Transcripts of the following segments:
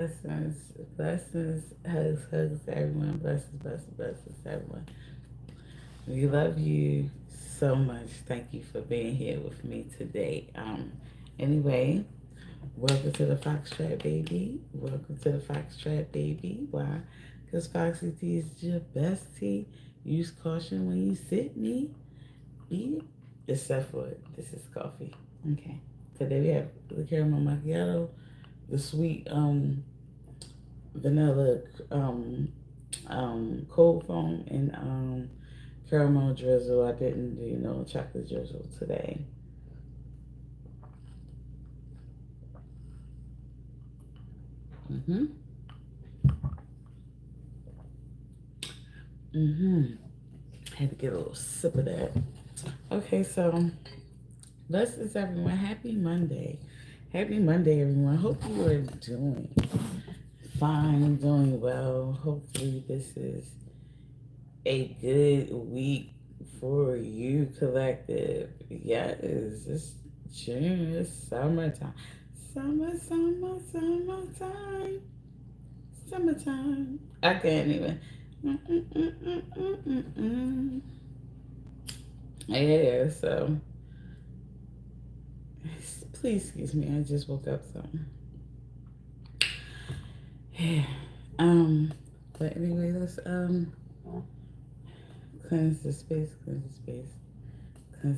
Blessings, blessings, hugs, hugs to everyone. Blessings, blessings, blessings to everyone. We love you so much. Thank you for being here with me today. Anyway, welcome to the Foxtrot Baby. Welcome to the Foxtrot Baby. Why? Because Foxy Tea is your best tea. Use caution when you sip me. Eat it. Except for this is coffee. Okay. Today we have the caramel macchiato, the sweet vanilla cold foam and caramel drizzle. I didn't do no chocolate drizzle today. Mhm. Mhm. Had to get a little sip of that. Okay, so blessings everyone. Happy Monday. Happy Monday, everyone. Hope you are doing fine, doing well. Hopefully, this is a good week for you, collective. Yes, it's June, it's summertime. Summertime. Summertime. I can't even. Mm-mm-mm-mm-mm-mm-mm. Yeah, so please excuse me. I just woke up, so yeah. Um, but anyway, let's cleanse the space, cleanse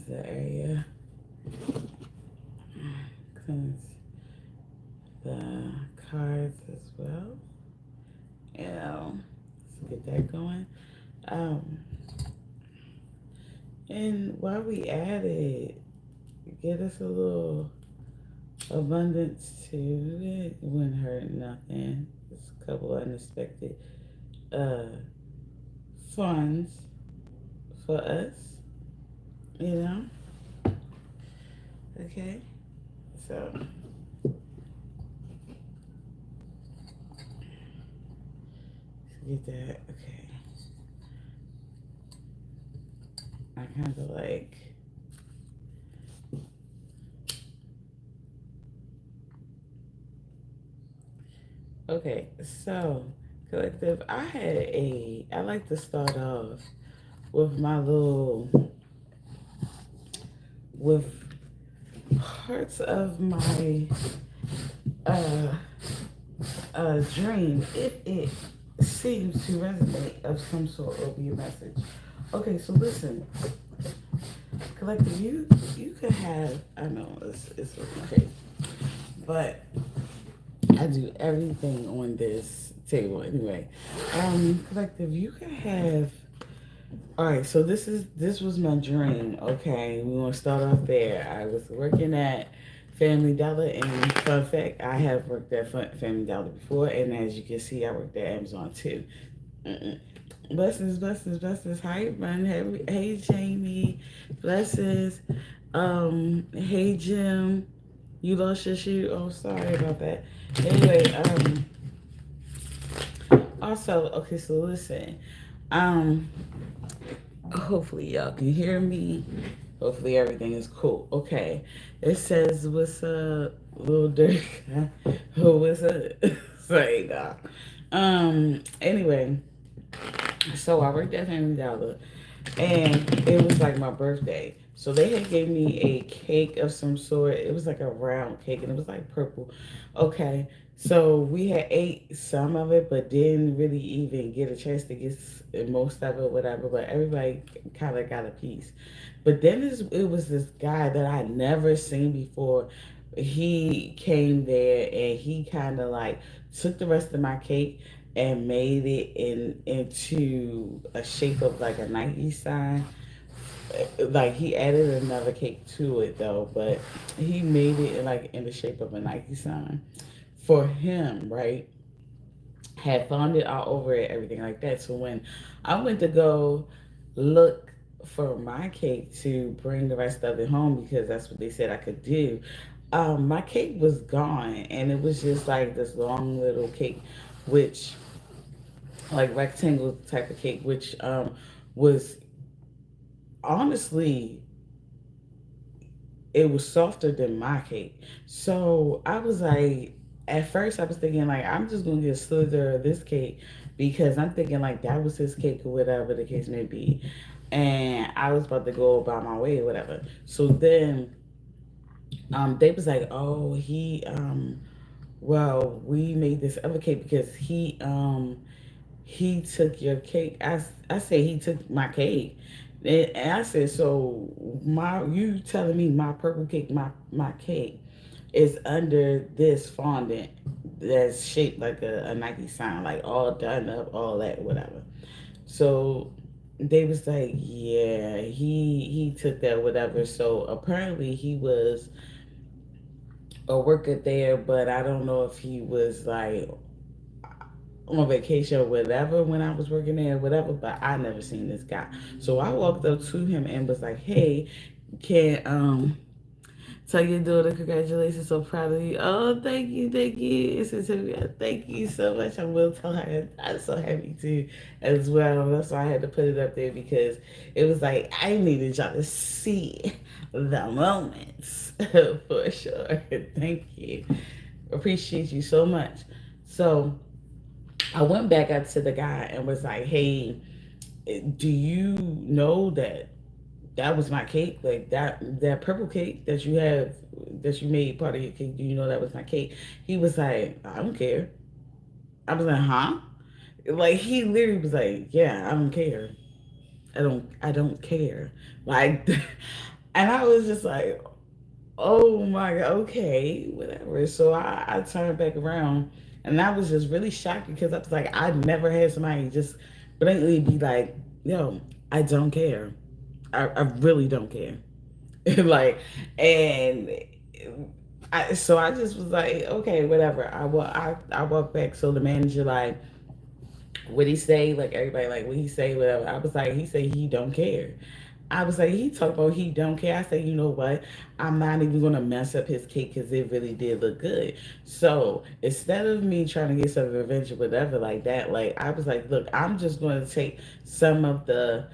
the area, cleanse the cards as well. You know, let's get that going. Um, and while we at it, get us a little abundance to it. It wouldn't hurt nothing. Just a couple unexpected uh funds for us, you know. Okay, so let's get that. Okay, I kind of like. Okay, so collective. I like to start off with my little with parts of my uh dream if it seems to resonate of some sort or be a message. Okay, so listen, collective, you could have. I know it's looking crazy, but I do everything on this table anyway. Collective, you could have. All right, so this was my dream. Okay, we want to start off there. I was working at Family Dollar, and fun fact, I have worked at Family Dollar before, and as you can see, I worked at Amazon too. Mm-mm. Blessings, blessings, blessings. Hi, Run. Hey, Jamie. Blessings. Hey, Jim. You lost your shoe. Oh, sorry about that. Anyway, also, okay, so listen. Um, hopefully y'all can hear me. Hopefully everything is cool. Okay. It says, what's up, little Dirk? What's up? Say nah. Anyway, so I worked at Family Dollar and it was like my birthday. So they had gave me a cake of some sort. It was like a round cake and it was like purple. Okay. So we had ate some of it, but didn't really even get a chance to get most of it, whatever. But everybody kind of got a piece. But then it was this guy that I never seen before. He came there and he kind of like took the rest of my cake and made it into a shape of like a Nike sign. Like he added another cake to it though, but he made it in the shape of a Nike sign for him, right? Had found it all over it, everything like that. So when I went to go look for my cake to bring the rest of it home because that's what they said I could do, my cake was gone and it was just like this long little cake, which like rectangle type of cake, which was honestly it was softer than my cake. So I was like, at first I was thinking like I'm just gonna get a slither of this cake because I'm thinking like that was his cake or whatever the case may be, and I was about to go about my way or whatever. So then they was like, oh well, we made this other cake because he took your cake. I said he took my cake. And I said, so my you telling me my purple cake, my cake is under this fondant that's shaped like a Nike sign, like all done up, all that, whatever. So they was like, yeah, he took that, whatever. So apparently he was a worker there, but I don't know if he was like on vacation or whatever when I was working there or whatever, but I never seen this guy. So I walked up to him and was like, hey, can tell your daughter congratulations, so proud of you. Oh, thank you. It's a thank you so much. I will tell her. I'm so happy too as well. That's why I had to put it up there because it was like I needed y'all to see the moments for sure. Thank you. Appreciate you so much. So I went back up to the guy and was like, "Hey, do you know that that was my cake? Like that purple cake that you have that you made part of your cake? Do you know that was my cake?" He was like, "I don't care." I was like, "Huh?" Like he literally was like, "Yeah, I don't care. I don't care." Like, and I was just like, "Oh my god, okay, whatever." So I turned back around and I was just really shocked because I was like, I never had somebody just blatantly be like, "Yo, I don't care. I really don't care." Like, and so I just was like, okay, whatever. I walked back. So the manager like, what he say? Like everybody like, what he say? Whatever. I was like, he said he don't care. I was like, he talked about he don't care. I said, you know what? I'm not even gonna mess up his cake because it really did look good. So instead of me trying to get some revenge or whatever like that, like I was like, look, I'm just gonna take some of the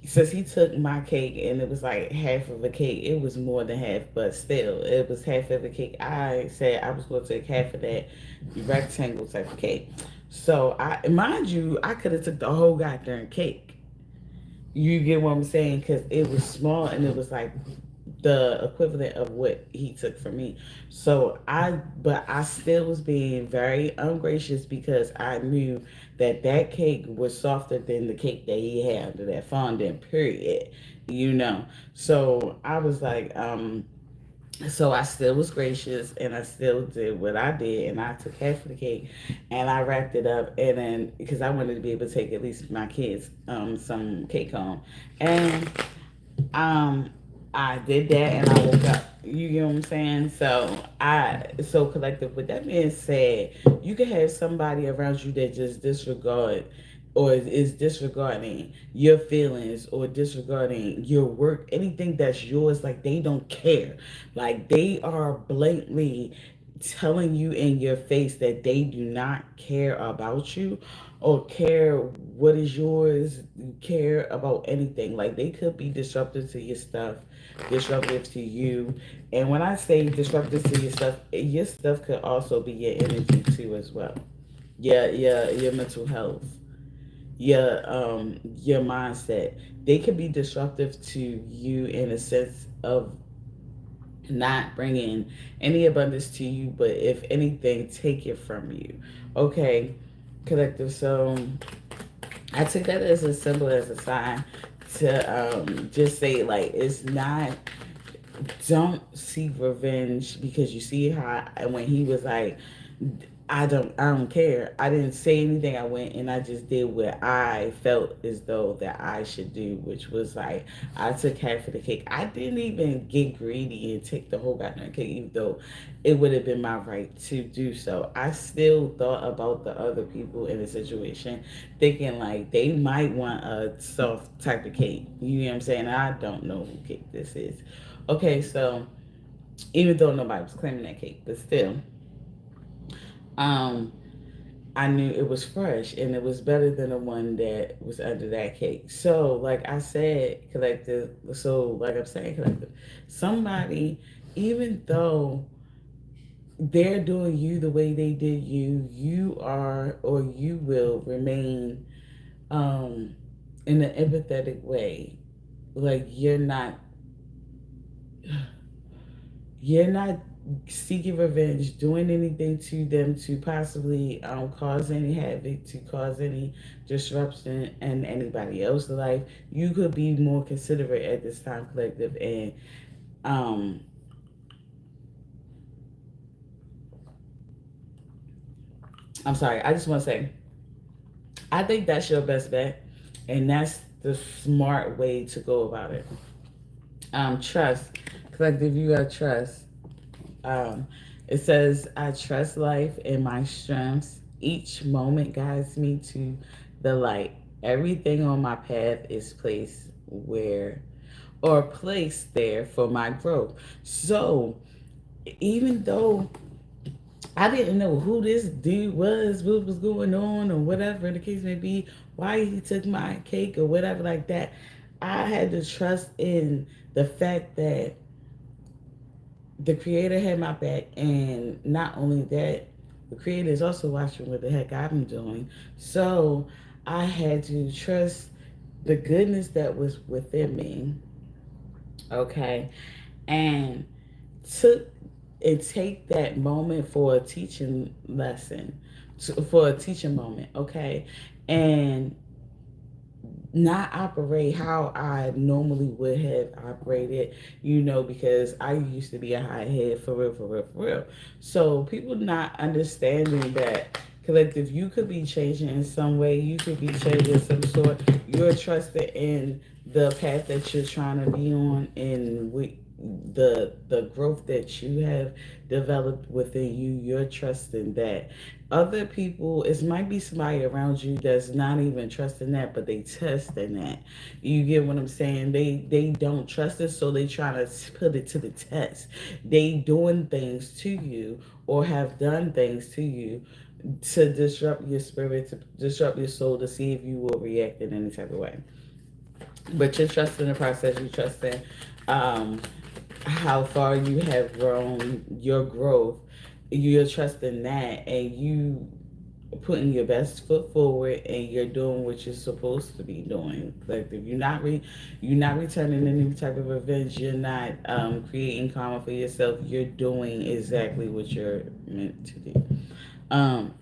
since he took my cake and it was like half of a cake, it was more than half, but still, it was half of a cake. I said I was going to take half of that rectangle type of cake. So I, mind you, I could have took the whole goddamn cake. You get what I'm saying? Because it was small and it was like the equivalent of what he took from me. But I still was being very ungracious because I knew that that cake was softer than the cake that he had, that fondant, period. You know. So I was like, so I still was gracious and I still did what I did and I took half of the cake and I wrapped it up and then because I wanted to be able to take at least my kids some cake home. And um, I did that and I woke up. You get what I'm saying? So collective. With that being said, you can have somebody around you that just disregard or is disregarding your feelings or disregarding your work, anything that's yours, like they don't care. Like they are blatantly telling you in your face that they do not care about you or care what is yours, care about anything. Like they could be disruptive to your stuff, disruptive to you. And when I say disruptive to your stuff could also be your energy too as well. Your mental health, your mindset. They could be disruptive to you in a sense of not bringing any abundance to you, but if anything, take it from you. Okay, collective. So I took that as a symbol, as a sign to just say like it's not. Don't seek revenge because you see how when he was like, I don't care. I didn't say anything. I went and I just did what I felt as though that I should do, which was like I took half of the cake. I didn't even get greedy and take the whole goddamn cake, even though it would have been my right to do so. I still thought about the other people in the situation, thinking like they might want a soft type of cake. You know what I'm saying? I don't know who cake this is. Okay, so even though nobody was claiming that cake, but still, um, I knew it was fresh and it was better than the one that was under that cake. So, like I said, collective. So, like I'm saying, collective. Somebody, even though they're doing you the way they did you, you are or you will remain um, in an empathetic way. Like you're not seeking revenge, doing anything to them to possibly cause any havoc, to cause any disruption in anybody else's life. You could be more considerate at this time, collective, and um, I'm sorry. I just want to say, I think that's your best bet, and that's the smart way to go about it. Trust, collective. You got trust. Um, it says, I trust life and my strengths. Each moment guides me to the light. Everything on my path is placed where or placed there for my growth. So even though I didn't know who this dude was, what was going on, or whatever the case may be, why he took my cake or whatever like that, I had to trust in the fact that the creator had my back, and not only that, the creator is also watching what the heck I'm doing. So I had to trust the goodness that was within me, okay, and took and take that moment for a teaching lesson, for a teaching moment, okay, and not operate how I normally would have operated, because I used to be a high head for real, for real, for real. So people not understanding that collective, you could be changing in some way, you could be changing some sort. You're trusted in the path that you're trying to be on, and with the growth that you have developed within you. You're trusting that other people, it might be somebody around you that's not even trusting that, but they testing that. You get what I'm saying? They don't trust it, so they try to put it to the test. They doing things to you or have done things to you to disrupt your spirit, to disrupt your soul, to see if you will react in any type of way. But you're trusting the process. You're trusting um, how far you have grown, your growth. You're trusting that, and you putting your best foot forward, and you're doing what you're supposed to be doing. Like if you're not returning any type of revenge. You're not creating karma for yourself. You're doing exactly what you're meant to do.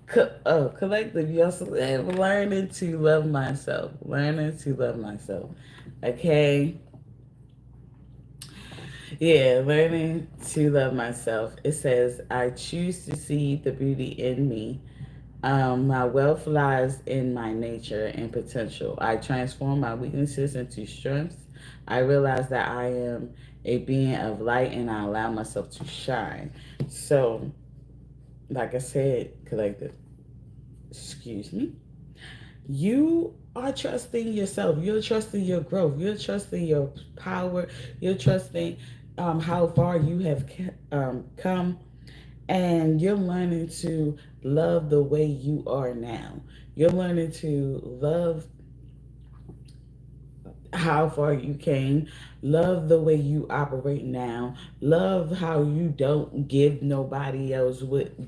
Collective. You also have learning to love myself. Learning to love myself. Okay. Yeah, learning to love myself. It says, I choose to see the beauty in me. My wealth lies in my nature and potential. I transform my weaknesses into strengths. I realize that I am a being of light, and I allow myself to shine. So, like I said, collective, excuse me, you are trusting yourself. You're trusting your growth. You're trusting your power. You're trusting how far you have come, and you're learning to love the way you are now. You're learning to love how far you came, love the way you operate now, love how you don't give nobody what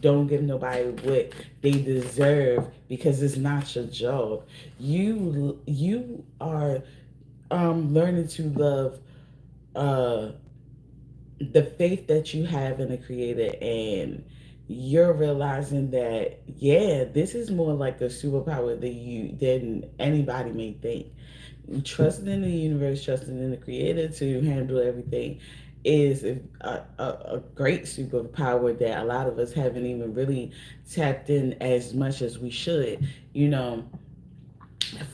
they deserve, because it's not your job. You are learning to love uh the faith that you have in the creator, and you're realizing that, yeah, this is more like a superpower than anybody may think. Trusting in the universe, trusting in the creator to handle everything is a great superpower that a lot of us haven't even really tapped in as much as we should, you know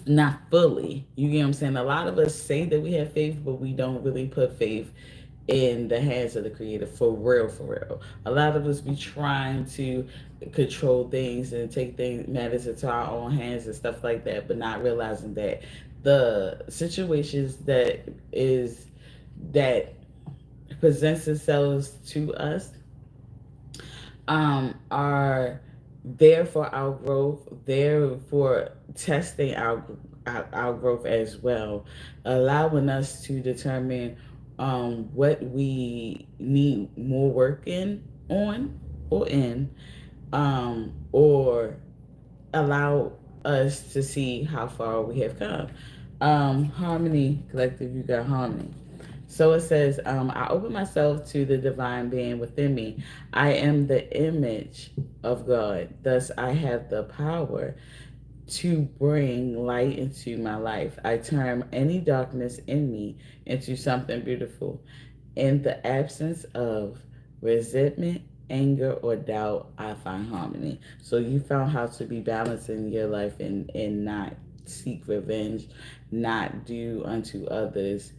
not fully. You get what I'm saying? A lot of us say that we have faith, but we don't really put faith in the hands of the creator, for real, for real. A lot of us be trying to control things and take things matters into our own hands and stuff like that, but not realizing that the situations that presents themselves to us are there for our growth, there for testing our growth as well, allowing us to determine what we need more work in on, or in, or allow us to see how far we have come. Harmony Collective, you got harmony. So it says, I open myself to the divine being within me. I am the image of God. Thus, I have the power to bring light into my life. I turn any darkness in me into something beautiful. In the absence of resentment, anger, or doubt, I find harmony. So you found how to be balanced in your life and not seek revenge, not do unto others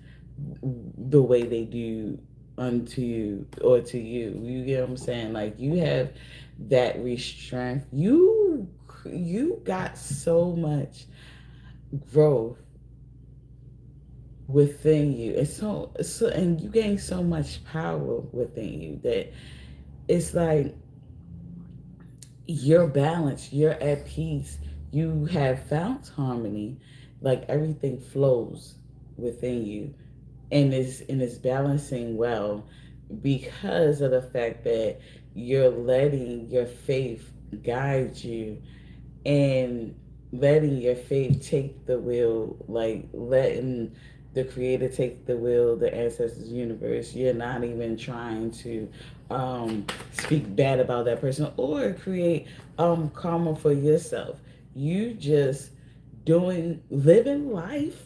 the way they do unto you or to you. You get what I'm saying? Like you have that restraint. You got so much growth within you. It's so and you gain so much power within you that it's like you're balanced, you're at peace, you have found harmony, like everything flows within you and is balancing well because of the fact that you're letting your faith guide you and letting your faith take the wheel, like letting the creator take the wheel, the ancestors, universe. You're not even trying to speak bad about that person or create karma for yourself. You just living life.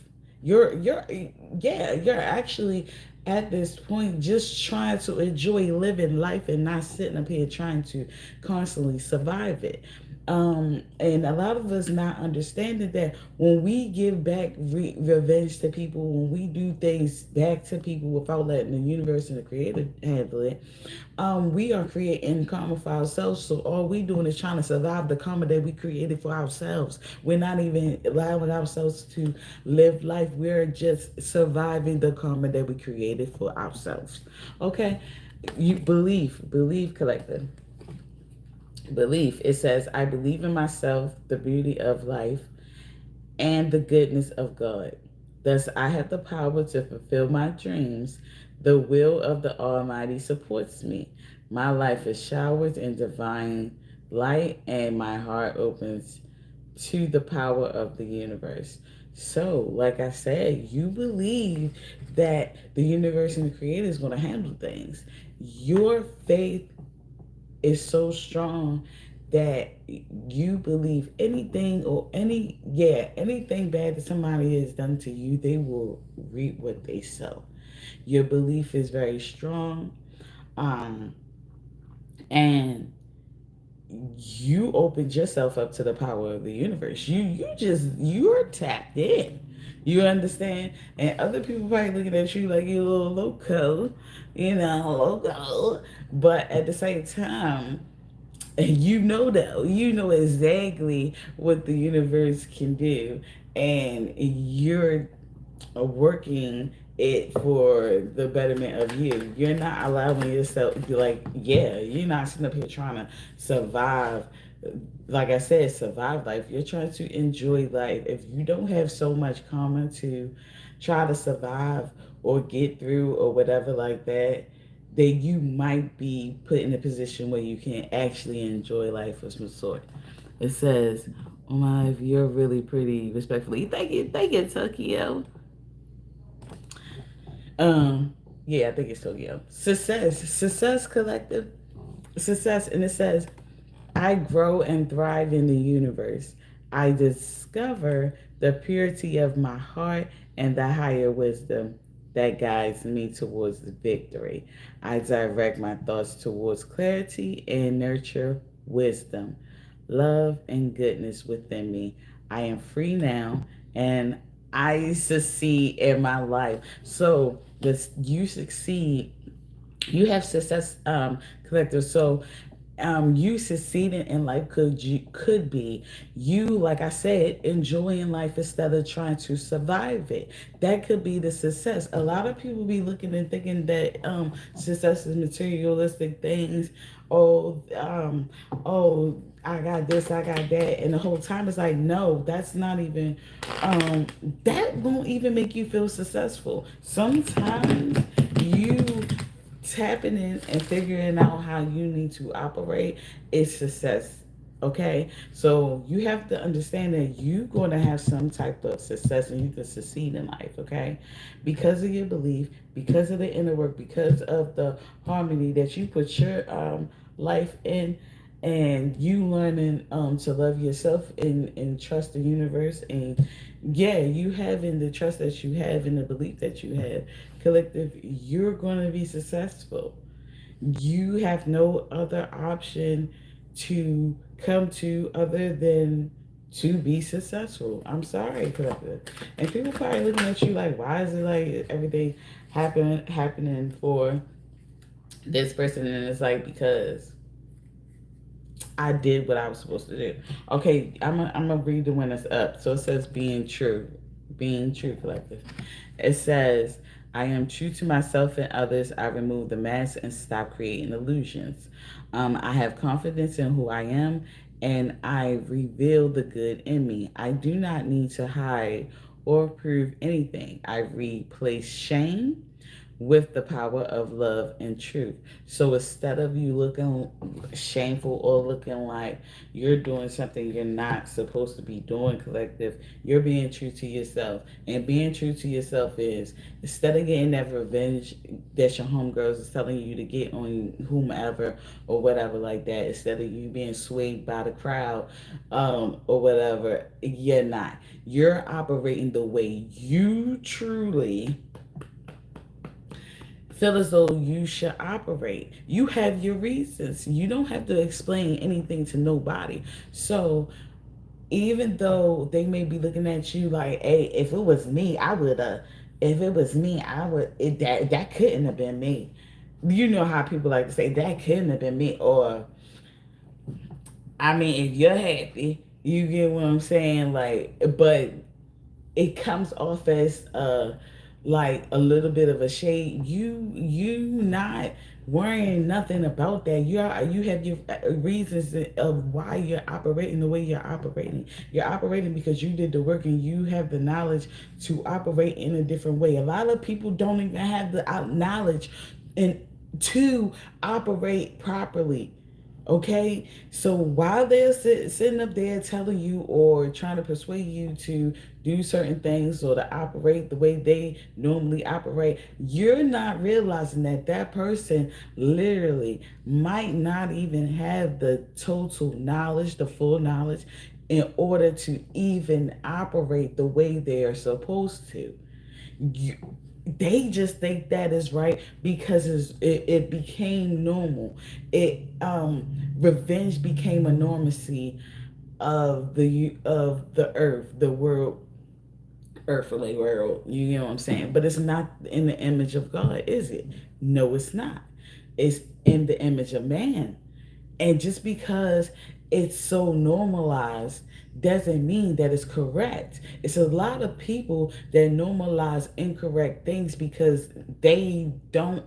You're yeah, you're actually at this point just trying to enjoy living life and not sitting up here trying to constantly survive it. And a lot of us not understanding that when we give back revenge to people, when we do things back to people without letting the universe and the creator handle it, we are creating karma for ourselves. So all we doing is trying to survive the karma that we created for ourselves. We're not even allowing ourselves to live life. We're just surviving the karma that we created for ourselves. Okay, you believe collective. Belief. It says, I believe in myself, the beauty of life, and the goodness of God. Thus, I have the power to fulfill my dreams. The will of the Almighty supports me. My life is showered in divine light, and my heart opens to the power of the universe. So, like I said, you believe that the universe and the creator is going to handle things. Your faith is so strong that you believe anything or anything bad that somebody has done to you, they will reap what they sow. Your belief is very strong, um and you opened yourself up to the power of the universe. You're tapped in. You understand? And other people probably looking at you like you're a little loco, loco. But at the same time, you know though, you know exactly what the universe can do, and you're working it for the betterment of you. You're not allowing yourself to be like, yeah, you're not sitting up here trying to survive. Like I said, survive life. You're trying to enjoy life. If you don't have so much karma to try to survive or get through or whatever like that, then you might be put in a position where you can actually enjoy life of some sort. It says, "Oh my, if you're really pretty, respectfully, thank you, Tokyo." Um, yeah, I think it's Tokyo. Success collective, success, and it says, I grow and thrive in the universe. I discover the purity of my heart and the higher wisdom that guides me towards victory. I direct my thoughts towards clarity and nurture wisdom, love, and goodness within me. I am free now and I succeed in my life. So this you succeed, you have success, collective. So you succeeding in life could be you, like I said, enjoying life instead of trying to survive it. That could be the success. A lot of people be looking and thinking that success is materialistic things. Oh, I got this, I got that, and the whole time it's like, no, that's not even. That won't even make you feel successful. Sometimes you tapping in and figuring out how you need to operate is success. Okay, so you have to understand that you're going to have some type of success and you can succeed in life. Okay, because of your belief, because of the inner work, because of the harmony that you put your life in, and you learning to love yourself and trust the universe, and yeah, you having the trust that you have and the belief that you have, collective, you're going to be successful. You have no other option to come to other than to be successful. I'm sorry, collective. And people probably looking at you like, why is it like everything happening for this person? And it's like, because I did what I was supposed to do. Okay, I'm gonna read the one that's up. So it says being true, collective. It says, I am true to myself and others. I remove the mask and stop creating illusions. I have confidence in who I am, and I reveal the good in me. I do not need to hide or prove anything. I replace shame with the power of love and truth. So instead of you looking shameful or looking like you're doing something you're not supposed to be doing, collective, you're being true to yourself. And being true to yourself is, instead of getting that revenge that your homegirls is telling you to get on whomever or whatever like that, instead of you being swayed by the crowd or whatever, you're not. You're operating the way you truly feel as though you should operate. You have your reasons. You don't have to explain anything to nobody. So even though they may be looking at you like, hey, if it was me, I would if it was me, I would that couldn't have been me. You know how people like to say that couldn't have been me, or I mean, if you're happy, you get what I'm saying, like, but it comes off as like a little bit of a shade. You not worrying nothing about that. You have your reasons of why you're operating the way you're operating. You're operating because you did the work and you have the knowledge to operate in a different way. A lot of people don't even have the knowledge and to operate properly. Okay, so while they're sitting up there telling you or trying to persuade you to do certain things or to operate the way they normally operate, you're not realizing that that person literally might not even have the total knowledge, the full knowledge, in order to even operate the way they are supposed to. You, they just think that is right because it became normal. It revenge became a normacy of the earth, the world, earthly world. You know what I'm saying? But it's not in the image of God, is it? No, it's not. It's in the image of man. And just because it's so normalized doesn't mean that it's correct. It's a lot of people that normalize incorrect things because they don't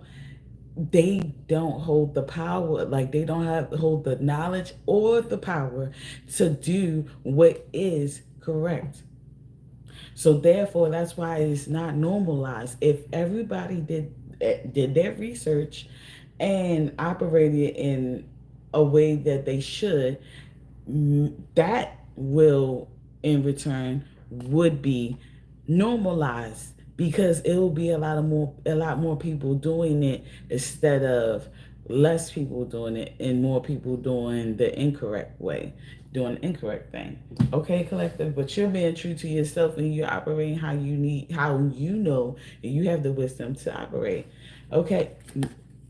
hold the power, like they don't have hold the knowledge or the power to do what is correct. So therefore, that's why it's not normalized. If everybody did their research and operated in a way that they should, that will in return would be normalized because it will be a lot more people doing it instead of less people doing it and more people doing the incorrect way, doing the incorrect thing. Okay, collective, but you're being true to yourself and you're operating how you know, and you have the wisdom to operate. Okay,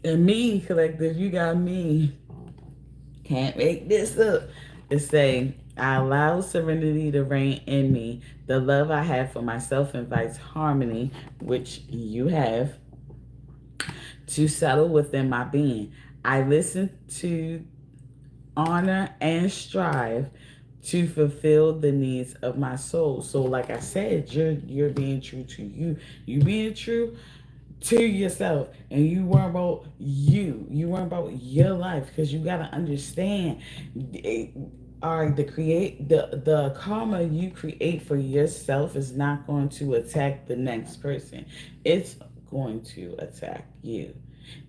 and me, collective, you got me. Can't make this up. It's saying, I allow serenity to reign in me. The love I have for myself invites harmony, which you have, to settle within my being. I listen to honor and strive to fulfill the needs of my soul. So like I said, you're being true to you. You being true to yourself, and you worry about you worry about your life, because you got to understand the karma you create for yourself is not going to attack the next person. It's going to attack you.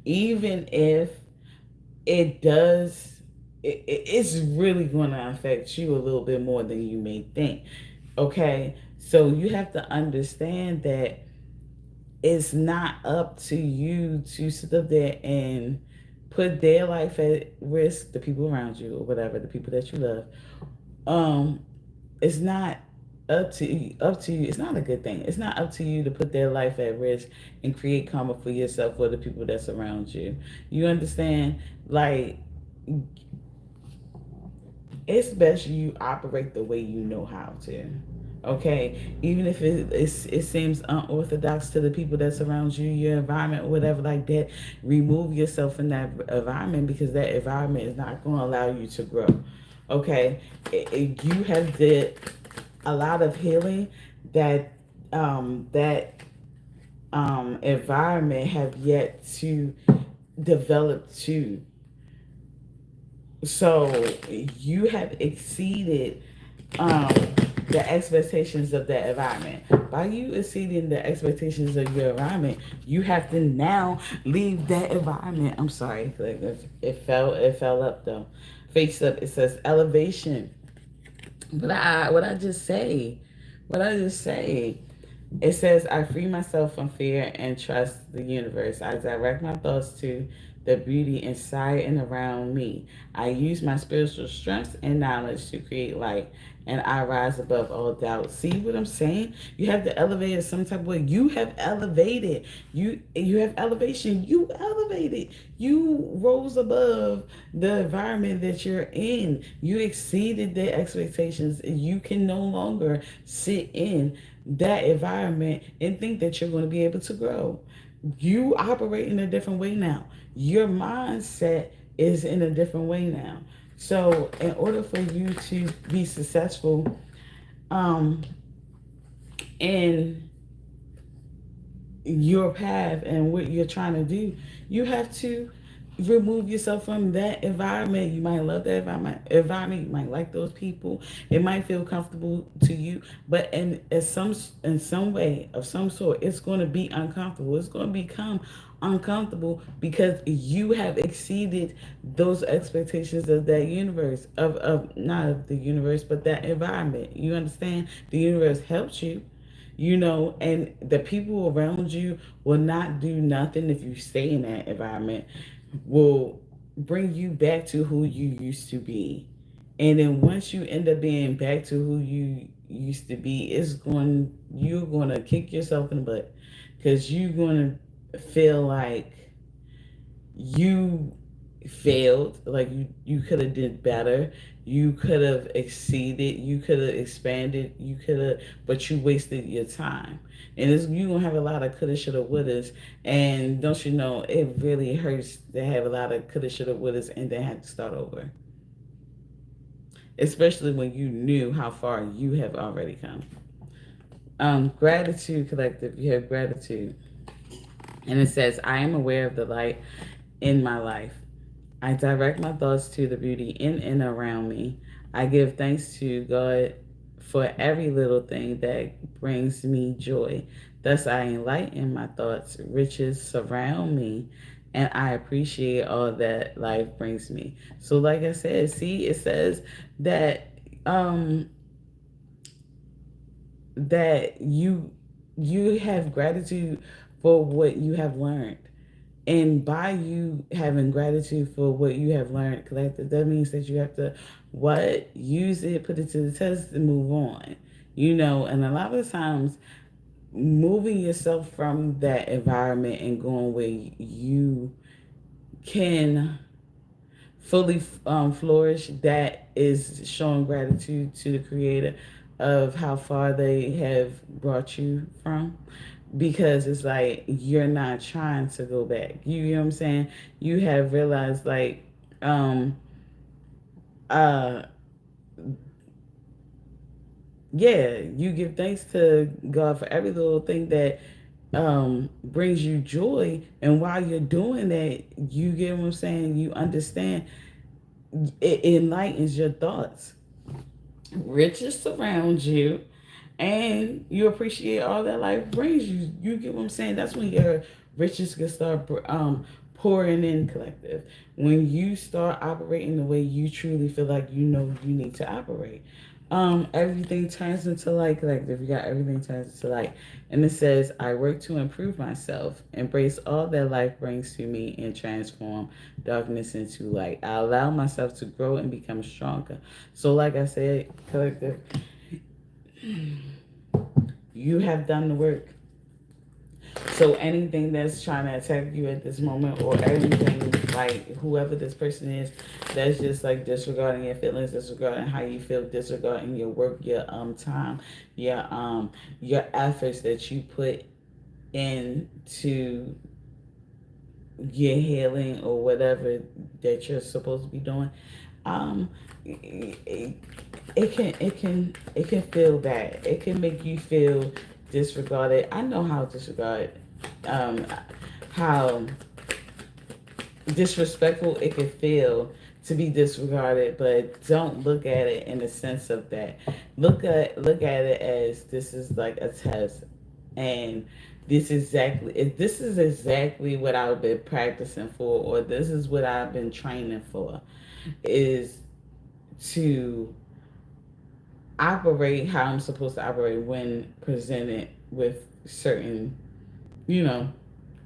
Even if it does, it's really going to affect you a little bit more than you may think. Okay, so you have to understand that it's not up to you to sit up there and put their life at risk, the people around you or whatever, the people that you love. It's not up to you. It's not a good thing. It's not up to you to put their life at risk and create karma for yourself or the people that's around you. You understand? Like, it's best you operate the way you know how to. Okay, even if it seems unorthodox to the people that's around you, your environment, or whatever like that, remove yourself from that environment, because that environment is not going to allow you to grow. Okay, you have did a lot of healing that environment have yet to develop to. So you have exceeded um, the expectations of that environment. By you exceeding the expectations of your environment, you have to now leave that environment. I'm sorry, like, it fell up though, face up. It says elevation. But what I just say, what I just say. It says, I free myself from fear and trust the universe. I direct my thoughts to the beauty inside and around me. I use my spiritual strength and knowledge to create light, and I rise above all doubt. See what I'm saying? You have to elevate in some type of way. You have elevated. You have elevation. You elevated. You rose above the environment that you're in. You exceeded their expectations. You can no longer sit in that environment and think that you're going to be able to grow. You operate in a different way now. Your mindset is in a different way now. So, in order for you to be successful um, in your path and what you're trying to do, you have to remove yourself from that environment. You might love that environment. You might like those people. It might feel comfortable to you, but in some way of some sort, it's going to be uncomfortable. It's going to become uncomfortable because you have exceeded those expectations of that universe, of not of the universe, but that environment. You understand? The universe helps you, and the people around you will not do nothing if you stay in that environment, will bring you back to who you used to be. And then once you end up being back to who you used to be, you're going to kick yourself in the butt, because you're going to feel like you failed, like you could have did better, you could have exceeded, you could have expanded, you could have, but you wasted your time. And you're gonna have a lot of coulda shoulda wouldas. And don't you know, it really hurts to have a lot of coulda shoulda wouldas and then have to start over, especially when you knew how far you have already come. Gratitude collective, you have gratitude. And it says, I am aware of the light in my life. I direct my thoughts to the beauty in and around me. I give thanks to God for every little thing that brings me joy. Thus, I enlighten my thoughts, riches surround me, and I appreciate all that life brings me. So, like I said, see, it says that that you have gratitude for what you have learned. And by you having gratitude for what you have learned, collective, that means that you have to what? Use it, put it to the test, and move on. And a lot of times moving yourself from that environment and going where you can fully flourish, that is showing gratitude to the creator of how far they have brought you from, because it's like you're not trying to go back. You know what I'm saying? You have realized, like, uh yeah, you give thanks to God for every little thing that brings you joy. And while you're doing that, you get what I'm saying, you understand, it enlightens your thoughts, riches surround you, and you appreciate all that life brings you. You get what I'm saying? That's when your riches can start pouring in, collective. When you start operating the way you truly feel like you know you need to operate, everything turns into light, collective. You got everything turns into light. And it says, I work to improve myself, embrace all that life brings to me, and transform darkness into light. I allow myself to grow and become stronger. So, like I said, collective, you have done the work. So anything that's trying to attack you at this moment, or everything, like whoever this person is, that's just like disregarding your feelings, disregarding how you feel, disregarding your work, your time, your efforts that you put into your healing or whatever that you're supposed to be doing. um it can feel bad. It can make you feel disregarded. I know how disregarded, how disrespectful it can feel to be disregarded, but don't look at it in the sense of that. Look at it as this is like a test, and this is exactly what I've been practicing for, or this is what I've been training for, is to operate how I'm supposed to operate when presented with certain, you know,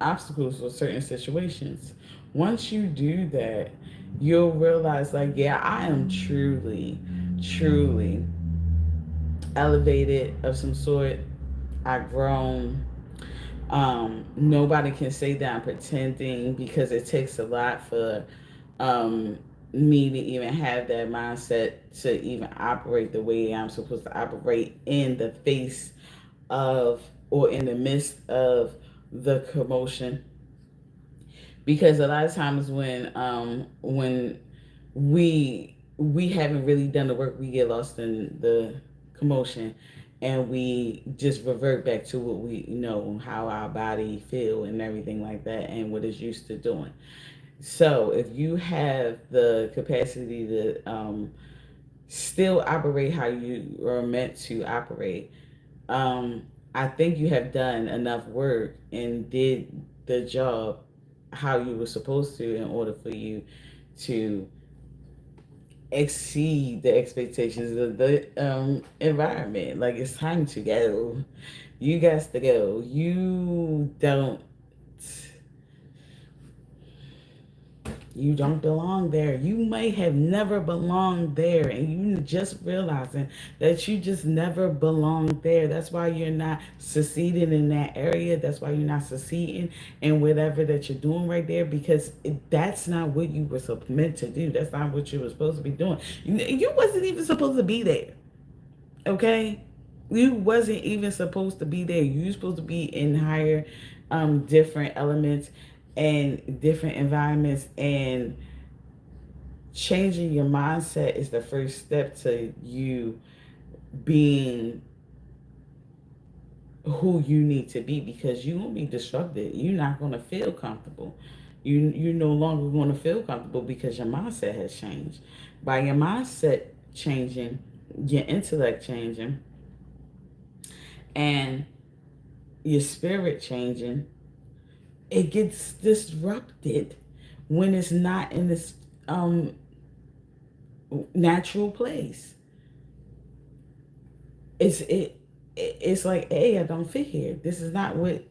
obstacles or certain situations. Once you do that, you'll realize, like, yeah, I am truly, truly elevated of some sort. I've grown. Nobody can say that I'm pretending, because it takes a lot for um, me to even have that mindset to even operate the way I'm supposed to operate in the face of, or in the midst of, the commotion. Because a lot of times when we haven't really done the work, we get lost in the commotion, and we just revert back to what we know, how our body feel and everything like that, and what it's used to doing. So if you have the capacity to still operate how you are meant to operate, um, I think you have done enough work and did the job how you were supposed to, in order for you to exceed the expectations of the environment. Like, it's time to go. You got to go. You don't belong there. You may have never belonged there, and you just realizing that you just never belonged there. That's why you're not succeeding in that area. That's why you're not succeeding in whatever that you're doing right there, because that's not what you were meant to do. That's not what you were supposed to be doing. You wasn't even supposed to be there. Okay? You wasn't even supposed to be there. You were supposed to be in higher, different elements and different environments, and changing your mindset is the first step to you being who you need to be, because you won't be disrupted. You're not going to feel comfortable. You're no longer going to feel comfortable, because your mindset has changed. By your mindset changing, your intellect changing, and your spirit changing, it gets disrupted when it's not in this natural place. It's like, hey, I don't fit here. This is not what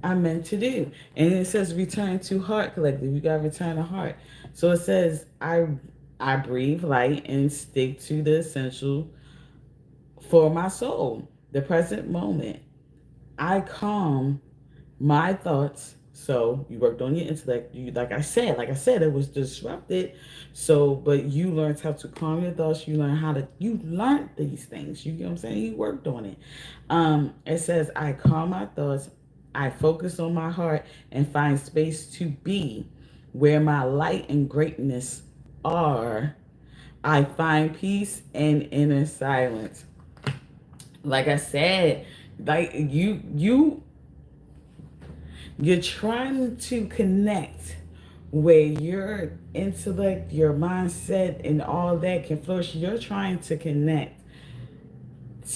I'm meant to do. And it says return to heart, collective. You gotta return to heart. So it says, I breathe light and stick to the essential for my soul, the present moment. I calm my thoughts. So you worked on your intellect. You, like I said, it was disrupted. So, but you learned how to calm your thoughts. You learned these things. You get what I'm saying? You worked on it. It says, I calm my thoughts. I focus on my heart and find space to be where my light and greatness are. I find peace and inner silence. Like I said, like you're trying to connect where your intellect, your mindset, and all that can flourish. You're trying to connect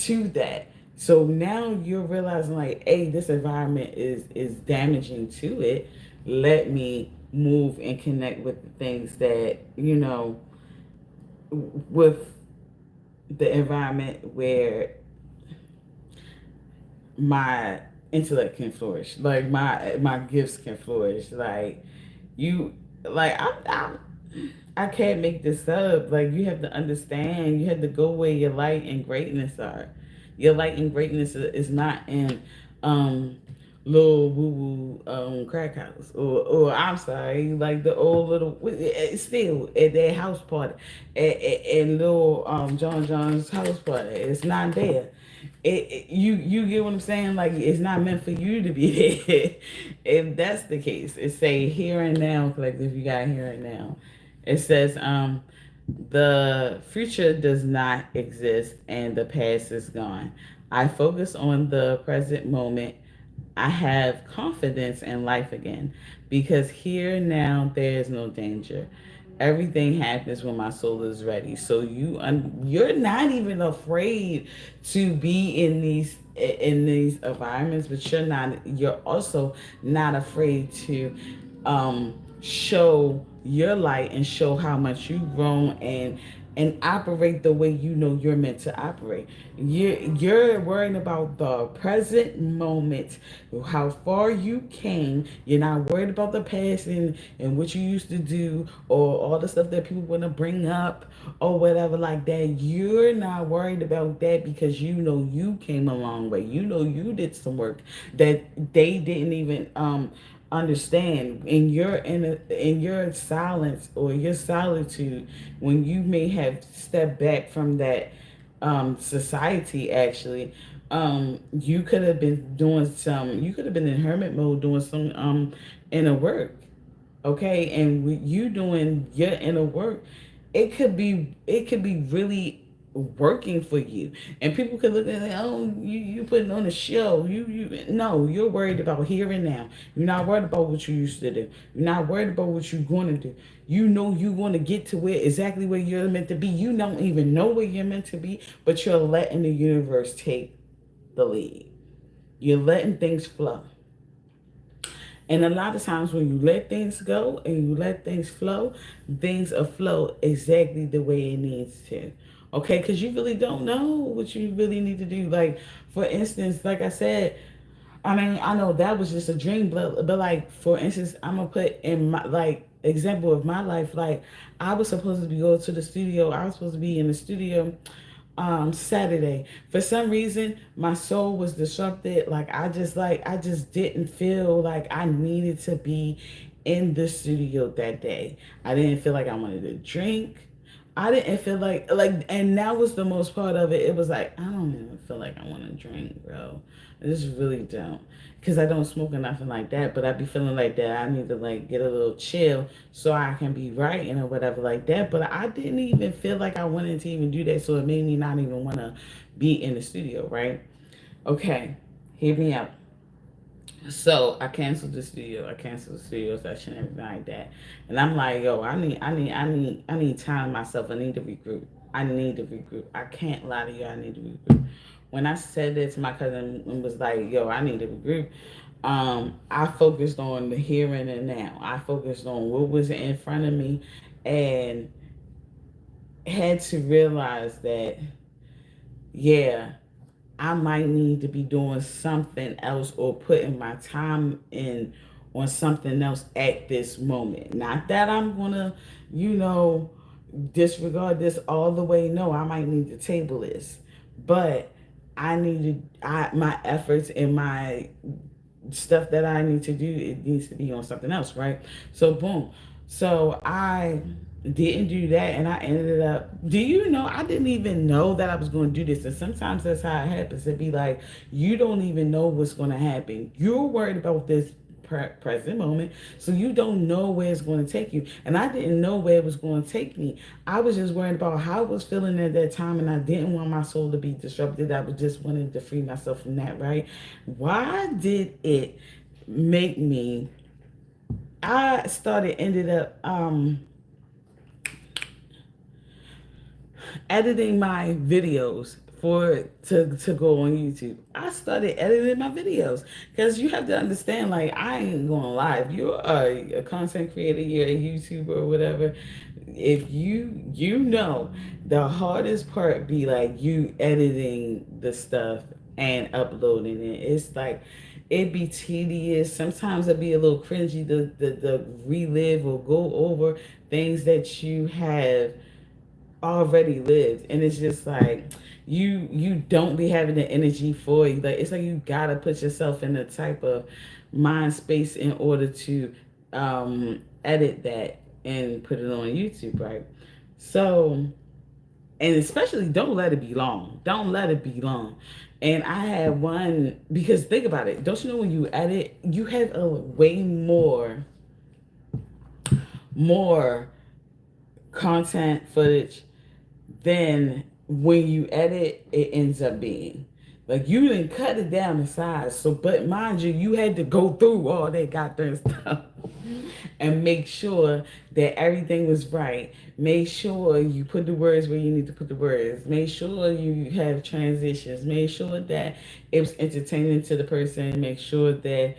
to that. So now you're realizing, like, hey, this environment is damaging to it. Let me move and connect with the things that, with the environment where my intellect can flourish, like my gifts can flourish. Like you, like I can't make this up. Like you have to understand. You have to go where your light and greatness are. Your light and greatness is not in um little woo woo crack house, or I'm sorry, like the old little, still at their house party, at little John John's house party. It's not there. You get what I'm saying? Like it's not meant for you to be there. If that's the case, it say here and now collective. You got here and now. It says the future does not exist and the past is gone. I focus on the present moment. I have confidence in life again because here now there is no danger. Everything happens when my soul is ready. So you're not even afraid to be in these environments, but you're also not afraid to show your light and show how much you've grown and operate the way you know you're meant to operate. You're worrying about the present moment, how far you came. You're not worried about the past and what you used to do or all the stuff that people want to bring up or whatever like that. You're not worried about that because you know you came a long way. You know you did some work that they didn't even understand in your silence or your solitude, when you may have stepped back from that society. Actually, you could have been doing some, you could have been in hermit mode doing some inner work. Okay, and with you doing your inner work, it could be really working for you, and people could look at it, oh, you putting on a show. You no, you're worried about here and now. You're not worried about what you used to do. You're not worried about what you're going to do. You know you're going to get to where exactly where you're meant to be. You don't even know where you're meant to be, but you're letting the universe take the lead. You're letting things flow. And a lot of times when you let things go and you let things flow, things will flow exactly the way it needs to. Okay, because you really don't know what you really need to do. Like, for instance, like I said, I mean, I know that was just a dream, but like, for instance, I'm gonna put in my, like, example of my life. Like, I was supposed to be going to the studio. I was supposed to be in the studio Saturday. For some reason, my soul was disrupted. Like I just didn't feel like I needed to be in the studio that day. I didn't feel like I wanted to drink. I didn't feel and that was the most part of it. It was like, I don't even feel like I want to drink, bro. I just really don't. Because I don't smoke or nothing like that, but I be feeling like that. I need to like get a little chill so I can be writing or whatever like that. But I didn't even feel like I wanted to even do that, so it made me not even want to be in the studio, right? Okay, hear me out. So I canceled the studio. I canceled the studio session and everything like that. And I'm like, yo, I need time myself. I need to regroup. I need to regroup. I can't lie to you. I need to regroup. When I said this to my cousin and was like, yo, I need to regroup. I focused on the here and now. I focused on what was in front of me and had to realize that, yeah, I might need to be doing something else or putting my time in on something else at this moment. Not that I'm gonna, you know, disregard this all the way. No, I might need to table this. But my efforts and my stuff that I need to do, it needs to be on something else, right? So boom. So I didn't do that and I ended up, do you know, I didn't even know that I was going to do this. And sometimes that's how it happens. It'd be like, you don't even know what's going to happen. You're worried about this present moment, so you don't know where it's going to take you. And I didn't know where it was going to take me. I was just worried about how I was feeling at that time, and I didn't want my soul to be disrupted. I was just wanting to free myself from that, right? Why did it make me, I started ended up editing my videos to go on YouTube. I started editing my videos because you have to understand. Like, I ain't gonna lie. If you're a content creator, you're a YouTuber or whatever. If you know, the hardest part be like you editing the stuff and uploading it. It's like it be tedious. Sometimes it be a little cringy to relive or go over things that you have already lived, and it's just like you don't be having the energy for it. Like, it's like you gotta put yourself in a type of mind space in order to edit that and put it on YouTube, right? So, and especially don't let it be long. Don't let it be long. And I had one, because think about it. Don't you know when you edit, you have a way more content footage than when you edit it ends up being. Like, you didn't cut it down to size. So, but mind you, you had to go through all that goddamn stuff and make sure that everything was right. Make sure you put the words where you need to put the words. Make sure you have transitions. Make sure that it was entertaining to the person. Make sure that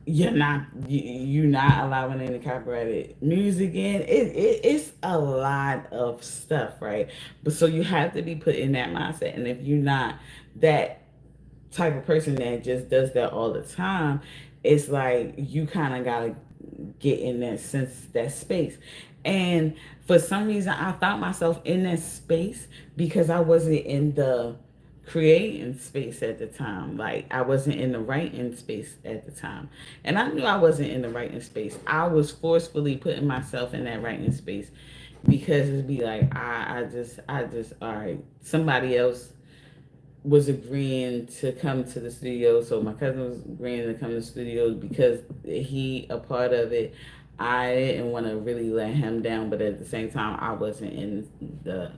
you're not allowing any copyrighted music in. It's a lot of stuff, right? But so you have to be put in that mindset. And if you're not that type of person that just does that all the time, it's like you kind of gotta get in that sense, that space. And for some reason, I found myself in that space because I wasn't in the creating space at the time. Like, I wasn't in the writing space at the time. And I knew I wasn't in the writing space. I was forcefully putting myself in that writing space because it'd be like, I just, all right, somebody else was agreeing to come to the studio. So my cousin was agreeing to come to the studio because he a part of it. I didn't want to really let him down, but at the same time, I wasn't in the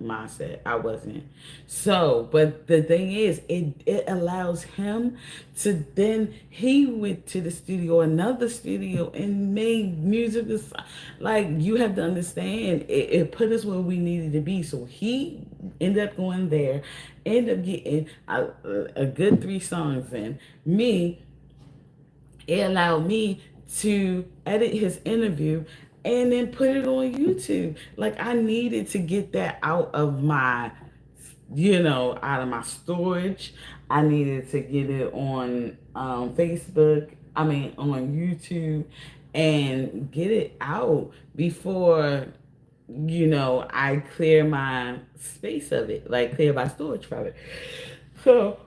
mindset. I wasn't. So, but the thing is, it allows him to then, he went to the studio, another studio, and made music. Like, you have to understand, it put us where we needed to be. So he ended up going there, ended up getting a good 3 songs in. Me, it allowed me to edit his interview and then put it on YouTube. Like, I needed to get that out of my, out of my storage. I needed to get it on Facebook, I mean, on YouTube, and get it out before, I clear my space of it, like clear my storage from it. So,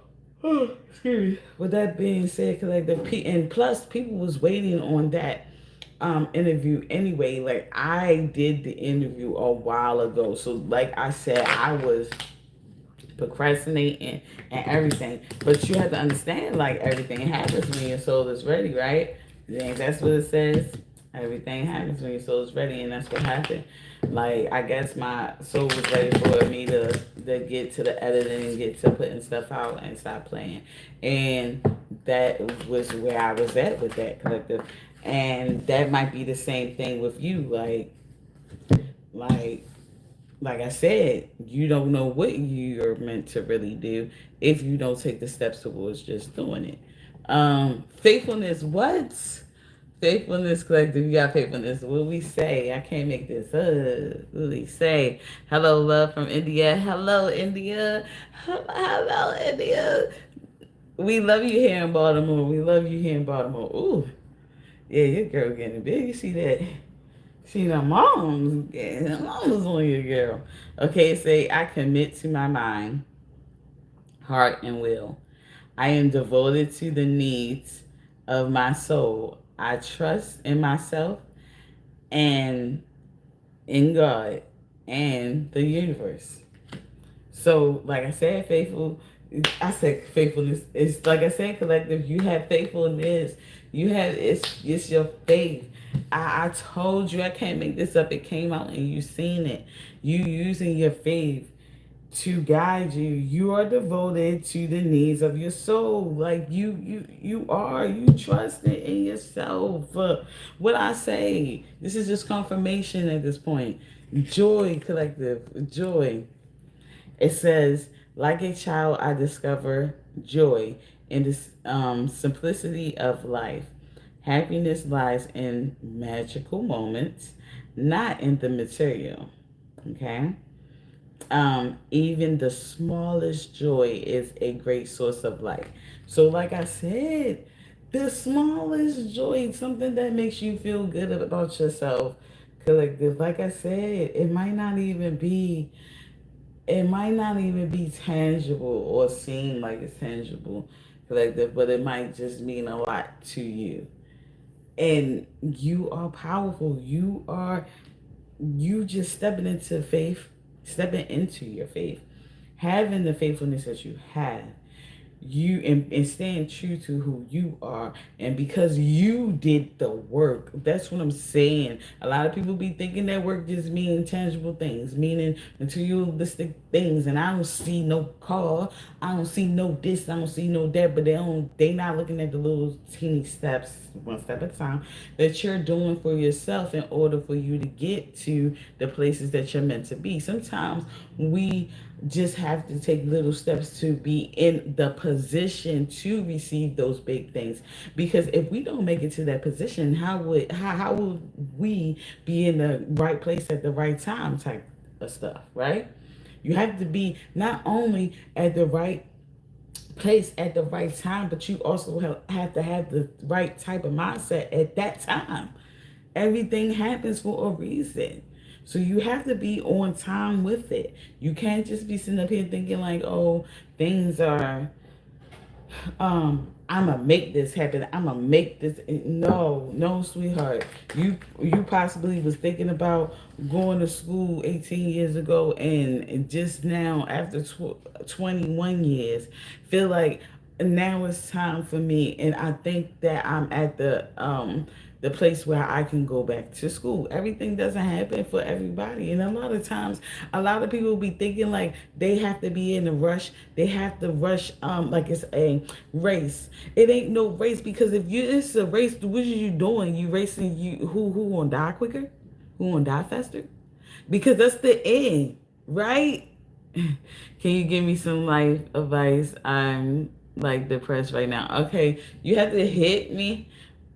excuse me. With that being said, and plus people was waiting on that interview anyway. Like, I did the interview a while ago, so like I said, I was procrastinating and everything. But you have to understand, like, everything happens when your soul is ready, right? You think that's what it says? Everything happens when your soul is ready, and that's what happened. Like, I guess my soul was ready for me to get to the editing and get to putting stuff out and stop playing. And that was where I was at with that collective. And that might be the same thing with you. Like like I said, you don't know what you're meant to really do if you don't take the steps towards just doing it. Faithfulness, what? Faithfulness collective, you got faithfulness. What we say? I can't make this up. What we say? Hello, love from India. Hello, India. Hello, India. We love you here in Baltimore. We love you here in Baltimore. Ooh, yeah, your girl getting big. You see that? See, the mom's getting, the mom's on your girl. Okay, say, I commit to my mind, heart, and will. I am devoted to the needs of my soul. I trust in myself and in God and the universe. So, like I said, I said faithfulness. It's like I said, collective. You have faithfulness. You have, it's your faith. I told you, I can't make this up. It came out and you seen it. You using your faith to guide you. You are devoted to the needs of your soul. Like, you are. You trust it in yourself. What I say, this is just confirmation at this point. Joy, collective. Joy. It says, like a child, I discover joy in the simplicity of life. Happiness lies in magical moments, not in the material. Okay? Even the smallest joy is a great source of life. So, like I said, the smallest joy, something that makes you feel good about yourself, collective. Like I said, it might not even be tangible or seem like it's tangible, collective, but it might just mean a lot to you. And you are powerful. You just stepping into your faith, having the faithfulness that you have, you and staying true to who you are, and because you did the work. That's what I'm saying. A lot of people be thinking that work just mean tangible things, meaning materialistic things, and I don't see no car, I don't see no this, I don't see no that, but they not looking at the little teeny steps, one step at a time, that you're doing for yourself in order for you to get to the places that you're meant to be. Sometimes we just have to take little steps to be in the position to receive those big things, because if we don't make it to that position, how would we be in the right place at the right time type of stuff, right? You have to be not only at the right place at the right time, but you also have to have the right type of mindset at that time. Everything happens for a reason. So you have to be on time with it. You can't just be sitting up here thinking like, oh, things are I'm gonna make this happen. I'm gonna make this. No, no, sweetheart. You possibly was thinking about going to school 18 years ago, and just now after 21 years, feel like now it's time for me. And I think that I'm at the place where I can go back to school. Everything doesn't happen for everybody. And a lot of times, a lot of people be thinking like they have to be in a rush. They have to rush like it's a race. It ain't no race, because if you it's a race, what are you doing? You racing, you who gonna die quicker? Who gonna die faster? Because that's the end, right? Can you give me some life advice? I'm like depressed right now. Okay, you have to hit me.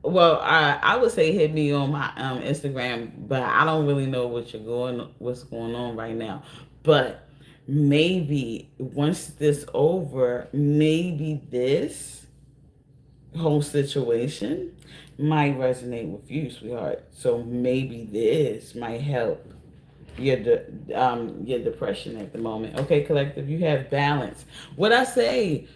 Well, I would say hit me on my Instagram, but I don't really know what's going on right now. But maybe once this over, maybe this whole situation might resonate with you, sweetheart. So maybe this might help your depression at the moment. Okay, collective, you have balance. I said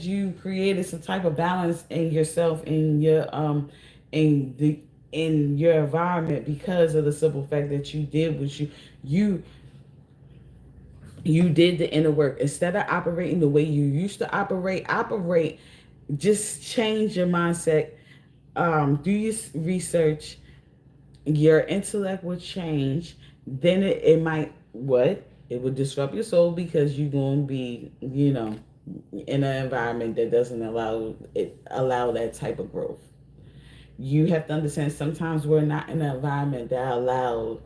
you created some type of balance in yourself, in the in your environment, because of the simple fact that you did what you you did the inner work. Instead of operating the way you used to operate, just change your mindset. Do your research, your intellect will change. Then it might what it would disrupt your soul, because you're going to be, in an environment that doesn't allow that type of growth. You have to understand, sometimes we're not in an environment that allows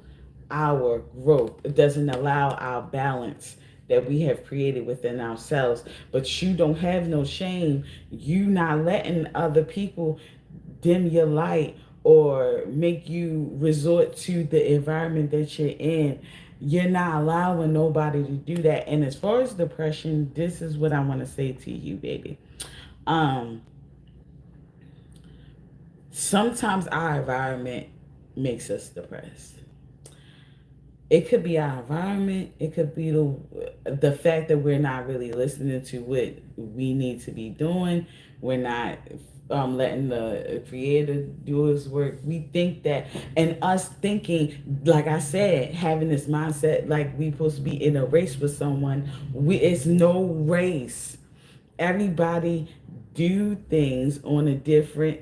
our growth. It doesn't allow our balance that we have created within ourselves. But you don't have no shame. You not letting other people dim your light or make you resort to the environment that you're in. You're not allowing nobody to do that. And as far as depression, this is what I want to say to you, baby. Um, Sometimes our environment makes us depressed. It could be our environment. It could be the fact that we're not really listening to what we need to be doing. We're not letting the creator do his work. We think that, and us thinking, like I said, having this mindset like we supposed to be in a race with someone. It's no race. Everybody do things on a different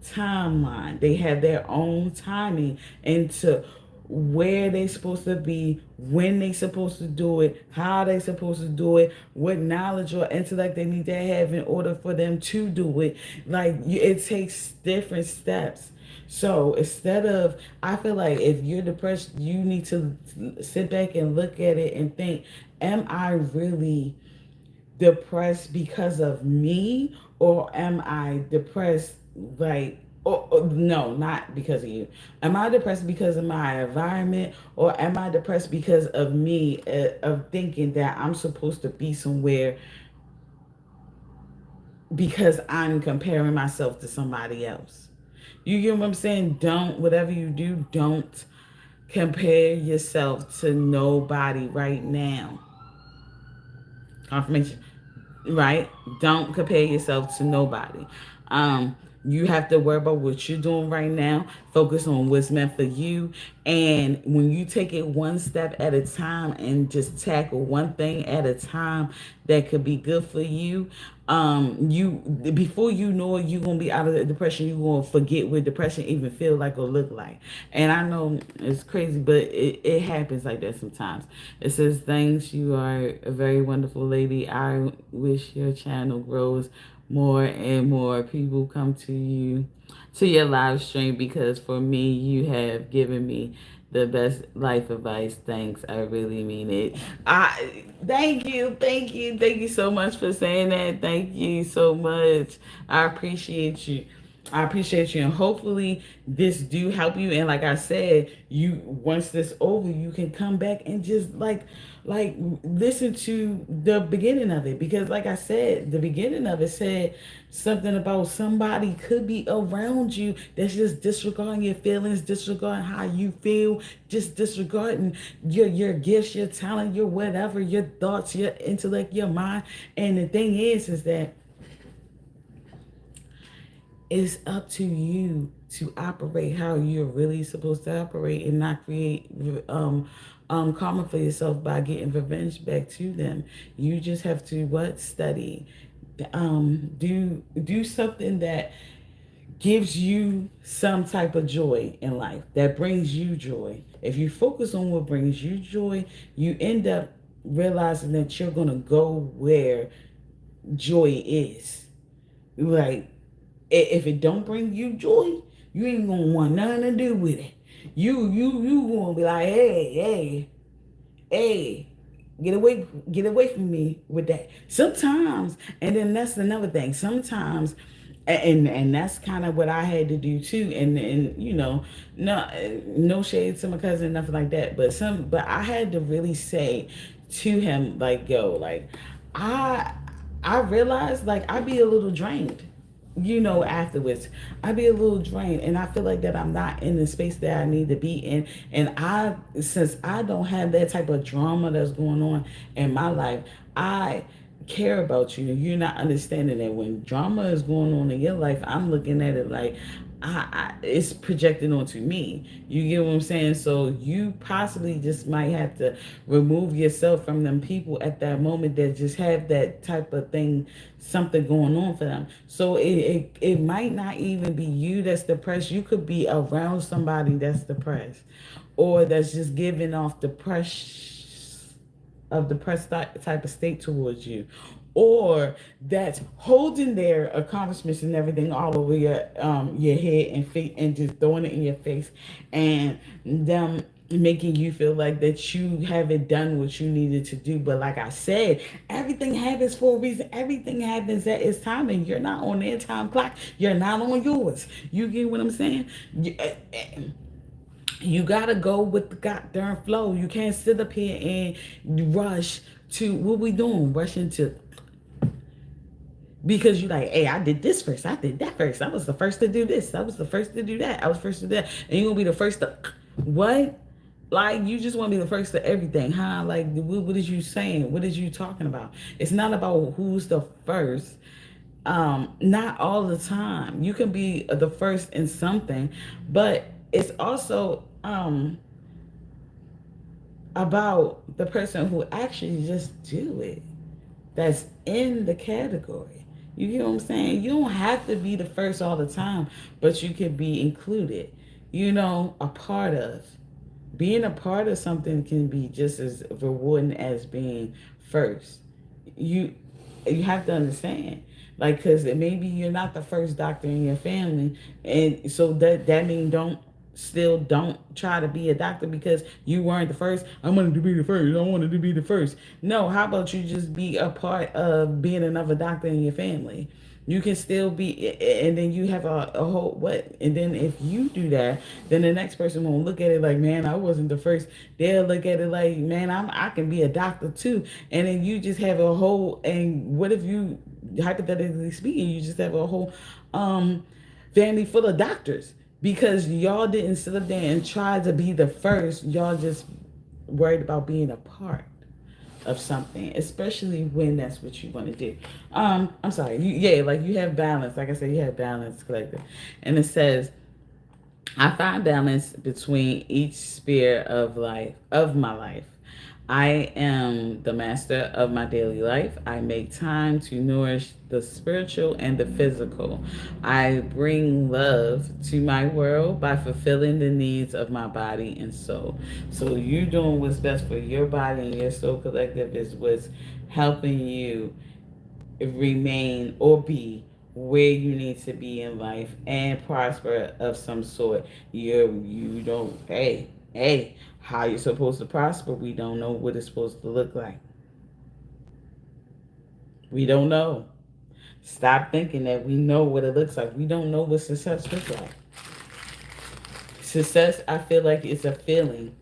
timeline. They have their own timing into where they supposed to be, when they supposed to do it, how they supposed to do it, what knowledge or intellect they need to have in order for them to do it. Like, it takes different steps. So instead of, I feel like if you're depressed, you need to sit back and look at it and think, am I really depressed because of me, or am I depressed like, or no, not because of you. Am I depressed because of my environment, or am I depressed because of me, of thinking that I'm supposed to be somewhere because I'm comparing myself to somebody else? You get what I'm saying? Don't, whatever you do, don't compare yourself to nobody right now. Confirmation. Right? Don't compare yourself to nobody. Um, you have to worry about what you're doing right now. Focus on what's meant for you. And when you take it one step at a time and just tackle one thing at a time that could be good for you, you, before you know it, you're gonna be out of the depression. You're gonna forget what depression even feel like or look like. And I know it's crazy, but it happens like that sometimes. It says, thanks, you are a very wonderful lady. I wish your channel grows, more and more people come to you, to your live stream, because for me, you have given me the best life advice. Thanks. I really mean it. I thank you so much for saying that. Thank you so much. I appreciate you. I appreciate you, and hopefully this do help you. And like I said, you, once this over, you can come back and just like listen to the beginning of it, because like I said, the beginning of it said something about somebody could be around you that's just disregarding your feelings, disregarding how you feel, just disregarding your gifts, your talent, your whatever, your thoughts, your intellect, your mind. And the thing is that it's up to you to operate how you're really supposed to operate, and not create karma for yourself by getting revenge back to them. You just have to what, study, do something that gives you some type of joy in life, that brings you joy. If you focus on what brings you joy, you end up realizing that you're gonna go where joy is. Like, if it don't bring you joy, you ain't gonna want nothing to do with it. You gonna be like, hey, get away from me with that. Sometimes, and then that's another thing. Sometimes, and that's kind of what I had to do too. And you know, no shade to my cousin, nothing like that. But I had to really say to him, like, yo, like, I I realized, like, I be a little drained, you know, afterwards. I be a little drained, and I feel like that I'm not in the space that I need to be in. And since I don't have that type of drama that's going on in my life, I care about you. You're not understanding that when drama is going on in your life, I'm looking at it like, it's projected onto me. You get what I'm saying? So you possibly just might have to remove yourself from them people at that moment that just have that type of thing, something going on for them. So it might not even be you that's depressed. You could be around somebody that's depressed, or that's just giving off depressed type of state towards you, or that's holding their accomplishments and everything all over your head and face, and just throwing it in your face, and them making you feel like that you haven't done what you needed to do. But like I said, everything happens for a reason. Everything happens at its time, and you're not on their time clock. You're not on yours. You get what I'm saying? You gotta go with the goddamn flow. You can't sit up here and rush to what we doing, rushing to, because you like, hey, I did this first, I did that first, I was the first to do this, I was the first to do that, I was first to do that, and you're gonna be the first to what? Like, you just want to be the first to everything, huh? Like, what is you saying? What is you talking about? It's not about who's the first. Not all the time. You can be the first in something, but it's also about the person who actually just do it, that's in the category. You get what I'm saying? You don't have to be the first all the time, but you can be included, you know, a part of. Being a part of something can be just as rewarding as being first. You you have to understand. Like, because maybe you're not the first doctor in your family, and so that means don't try to be a doctor because you weren't the first. I wanted to be the first. I wanted to be the first. No, how about you just be a part of being another doctor in your family? You can still be, and then you have a whole what, and then if you do that, then the next person won't look at it like, man, I wasn't the first. They'll look at it like, man, I can be a doctor too. And then you just have a whole, and what if you, hypothetically speaking, you just have a whole um family full of doctors because y'all didn't sit up there and try to be the first. Y'all just worried about being a part of something, especially when that's what you want to do. I'm sorry. Yeah, like you have balance. Like I said, you have balance, collective, and it says, I find balance between each sphere of my life. I am the master of my daily life. I make time to nourish the spiritual and the physical. I bring love to my world by fulfilling the needs of my body and soul. So you doing what's best for your body and your soul, collective, is what's helping you remain or be where you need to be in life and prosper of some sort. You don't, hey, how you're supposed to prosper, we don't know what it's supposed to look like. We don't know. Stop thinking that we know what it looks like. We don't know what success looks like. Success, I feel like, it's a feeling.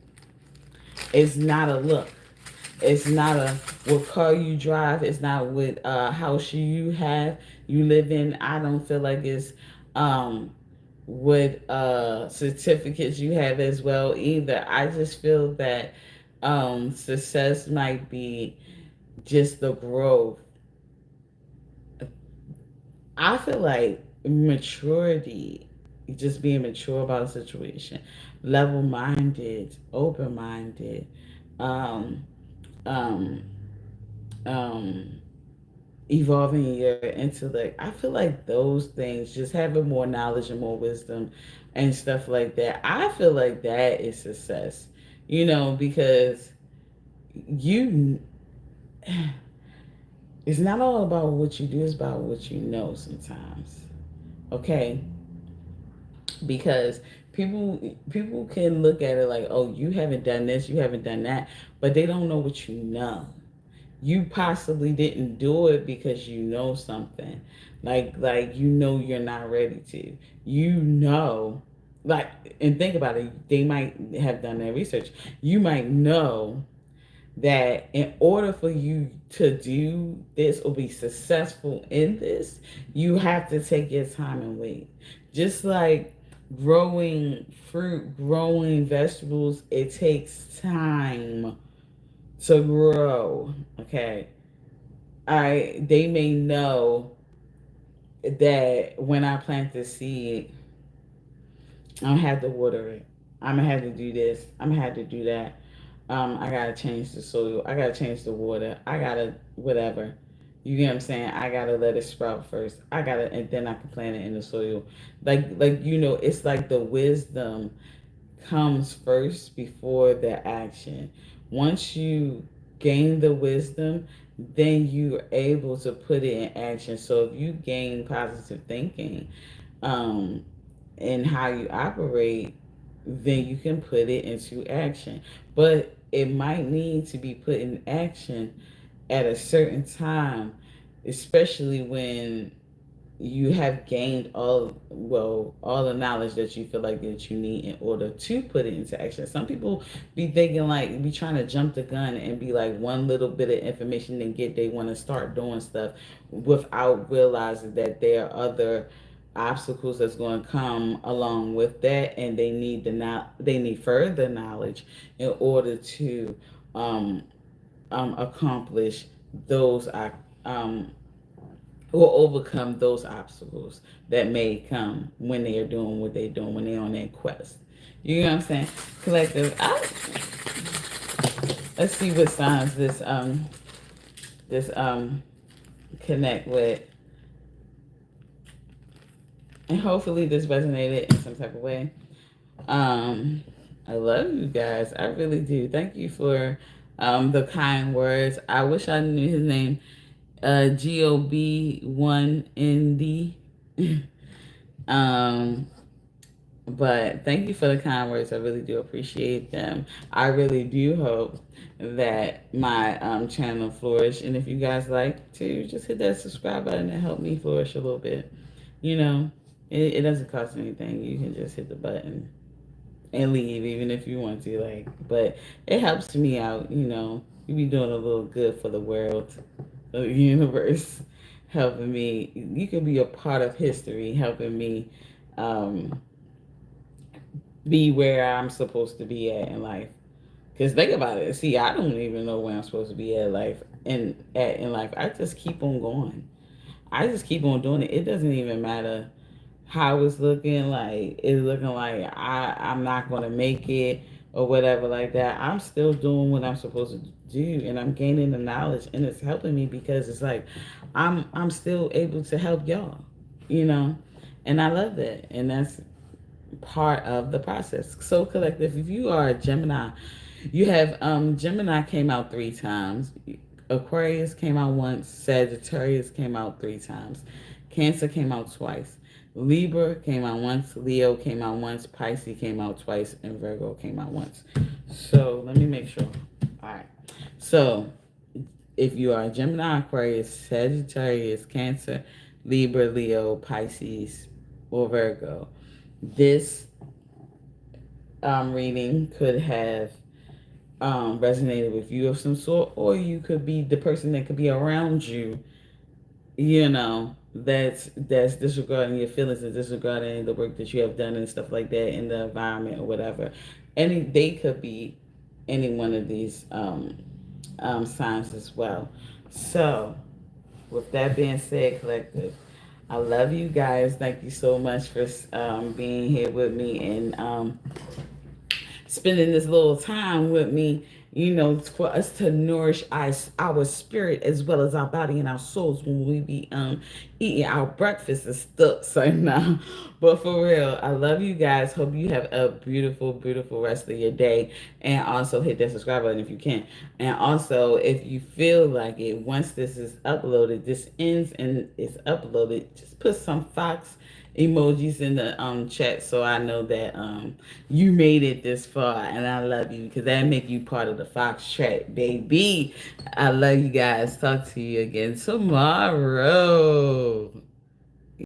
It's not a look. It's not a what car you drive. It's not what house you live in. I don't feel like it's what certificates you have as well either. I just feel that success might be just the growth. I feel like maturity, just being mature about a situation, level minded, open minded, um, um, um, evolving your intellect. I feel like those things, just having more knowledge and more wisdom and stuff like that, I feel like that is success, because you, it's not all about what you do, it's about what you know sometimes. Okay? Because people can look at it like, oh, you haven't done this, you haven't done that, but they don't know what you know. You possibly didn't do it because you know something, like you're not ready to, like, and think about it, they might have done their research. You might know that in order for you to do this or be successful in this, you have to take your time and wait. Just like growing fruit, growing vegetables, it takes time to grow. Okay. They may know that when I plant the seed, I'm gonna have to water it. I'm gonna have to do this. I'm gonna have to do that. I gotta change the soil. I gotta change the water. I gotta whatever. You get what I'm saying? I gotta let it sprout first. And then I can plant it in the soil. It's like the wisdom comes first before the action. Once you gain the wisdom, then you're able to put it in action. So if you gain positive thinking, um, and how you operate, then you can put it into action. But it might need to be put in action at a certain time, especially when you have gained all the knowledge that you feel like that you need in order to put it into action. Some people be thinking, like, be trying to jump the gun and be like one little bit of information they want to start doing stuff without realizing that there are other obstacles that's going to come along with that, and they need further knowledge in order to um, accomplish those or overcome those obstacles that may come when they are doing what they're doing, when they're on their quest. You know what I'm saying? Collective. Let's see what signs this connect with, and hopefully this resonated in some type of way. I love you guys. I really do. Thank you for the kind words. I wish I knew his name. GOB1ND. um, but thank you for the kind words. I really do appreciate them. I really do hope that my channel flourish. And if you guys like to, just hit that subscribe button and help me flourish a little bit. You know, it doesn't cost anything. You can just hit the button and leave, even if you want to. Like, but it helps me out. You know, you be doing a little good for the world, the universe, helping me. You can be a part of history, helping me. Um, be where I'm supposed to be at in life. Because think about it. See, I don't even know where I'm supposed to be in life. I just keep on going. I just keep on doing it. It doesn't even matter how it's looking like. It's looking like I'm not gonna make it or whatever like that. I'm still doing what I'm supposed to do, and I'm gaining the knowledge, and it's helping me because it's like I'm still able to help y'all, you know, and I love that, and that's part of the process. So collective, if you are a Gemini, you have Gemini came out 3 times, Aquarius came out once, Sagittarius came out 3 times, Cancer came out twice, Libra came out once, Leo came out once, Pisces came out twice, and Virgo came out once. So let me make sure. All right. So if you are Gemini, Aquarius, Sagittarius, Cancer, Libra, Leo, Pisces, or Virgo, this reading could have resonated with you of some sort, or you could be the person that could be around you, you know, that's disregarding your feelings and disregarding the work that you have done and stuff like that in the environment or whatever. Any they could be any one of these signs as well. So with that being said, collective, I love you guys. Thank you so much for being here with me and spending this little time with me, you know, for us to nourish our spirit as well as our body and our souls when we be eating our breakfast and stuff. So now, but for real, I love you guys. Hope you have a beautiful, beautiful rest of your day. And also hit that subscribe button if you can. And also, if you feel like it, once this is uploaded, this ends and it's uploaded, just put some Fox emojis in the chat so I know that you made it this far, and I love you because that make you part of the Fox chat, baby. I love you guys. Talk to you again tomorrow.